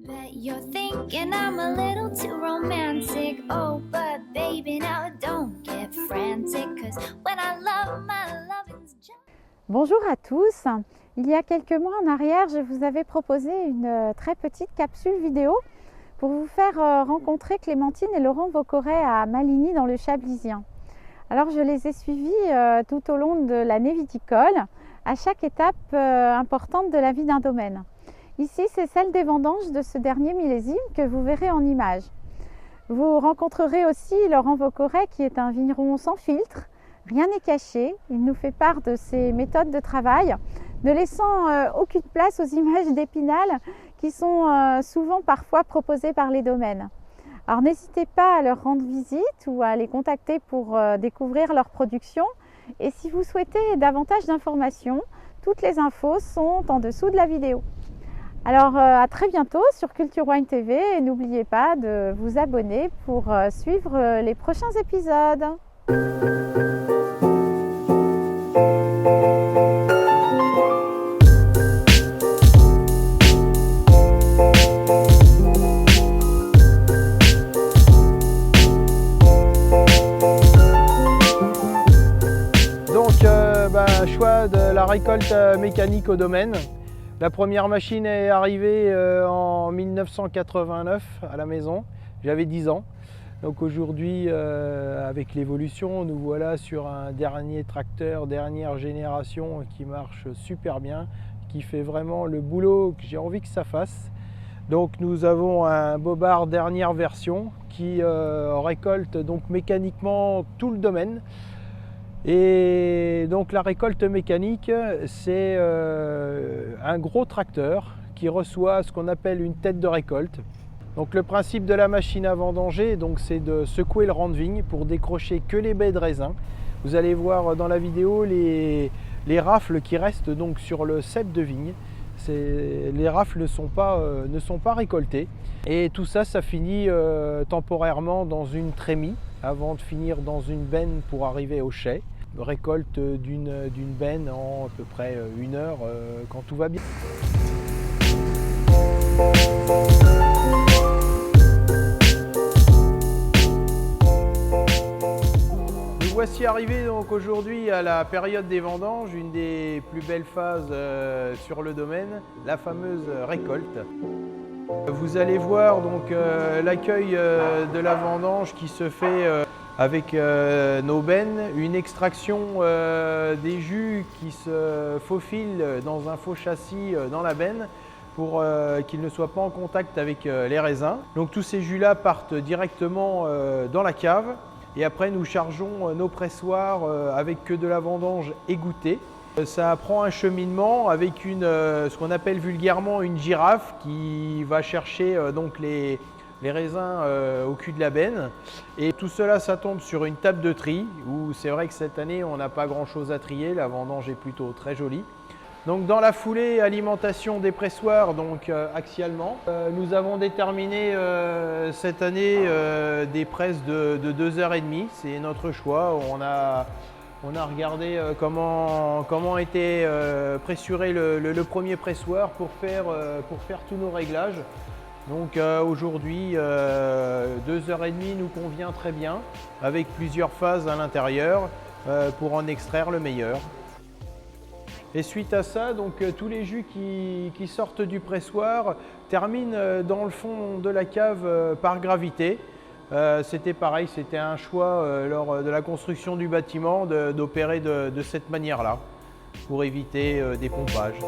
Bet you're thinking I'm a little too romantic. Oh, but baby, now don't get frantic. 'Cause when I love, my loving's just... Bonjour à tous. Il y a quelques mois en arrière, je vous avais proposé une très petite capsule vidéo pour vous faire rencontrer Clémentine et Laurent Vaucoret à Maligny dans le Chablisien. Alors je les ai suivis tout au long de l'année viticole, à chaque étape importante de la vie d'un domaine. Ici, c'est celle des vendanges de ce dernier millésime que vous verrez en images. Vous rencontrerez aussi Laurent Vaucoret qui est un vigneron sans filtre. Rien n'est caché, il nous fait part de ses méthodes de travail, ne laissant aucune place aux images d'Épinal qui sont souvent parfois proposées par les domaines. Alors n'hésitez pas à leur rendre visite ou à les contacter pour découvrir leur production. Et si vous souhaitez davantage d'informations, toutes les infos sont en dessous de la vidéo. Alors à très bientôt sur Culture Wine TV et n'oubliez pas de vous abonner pour suivre les prochains épisodes. Choix de la récolte mécanique au domaine. La première machine est arrivée en 1989 à la maison, j'avais 10 ans. Donc aujourd'hui, avec l'évolution, nous voilà sur un dernier tracteur, dernière génération qui marche super bien, qui fait vraiment le boulot que j'ai envie que ça fasse. Donc nous avons un Bobard dernière version qui récolte donc mécaniquement tout le domaine. Et donc la récolte mécanique, c'est un gros tracteur qui reçoit ce qu'on appelle une tête de récolte. Donc le principe de la machine à vendanger, c'est de secouer le rang de vigne pour décrocher que les baies de raisin. Vous allez voir dans la vidéo les rafles qui restent donc sur le cep de vigne. Les rafles ne sont pas récoltées. Et tout ça, ça finit temporairement dans une trémie avant de finir dans une benne pour arriver au chai. Récolte d'une benne en à peu près 1 heure quand tout va bien. Nous voici arrivés donc aujourd'hui à la période des vendanges, une des plus belles phases sur le domaine, la fameuse récolte. Vous allez voir donc l'accueil de la vendange qui se fait avec nos bennes, une extraction des jus qui se faufilent dans un faux châssis dans la benne pour qu'ils ne soient pas en contact avec les raisins. Donc tous ces jus-là partent directement dans la cave et après nous chargeons nos pressoirs avec que de la vendange égouttée. Ça prend un cheminement avec ce qu'on appelle vulgairement une girafe qui va chercher donc les raisins au cul de la benne. Et tout cela, ça tombe sur une table de tri où c'est vrai que cette année, on n'a pas grand chose à trier. La vendange est plutôt très jolie. Donc dans la foulée, alimentation des pressoirs donc axialement. Nous avons déterminé cette année des presses de 2h30. C'est notre choix. On a regardé comment était pressuré le premier pressoir pour faire tous nos réglages. Donc aujourd'hui, 2h30 nous convient très bien, avec plusieurs phases à l'intérieur pour en extraire le meilleur. Et suite à ça, donc, tous les jus qui sortent du pressoir terminent dans le fond de la cave par gravité. C'était pareil, c'était un choix lors de la construction du bâtiment d'opérer de cette manière-là pour éviter des pompages.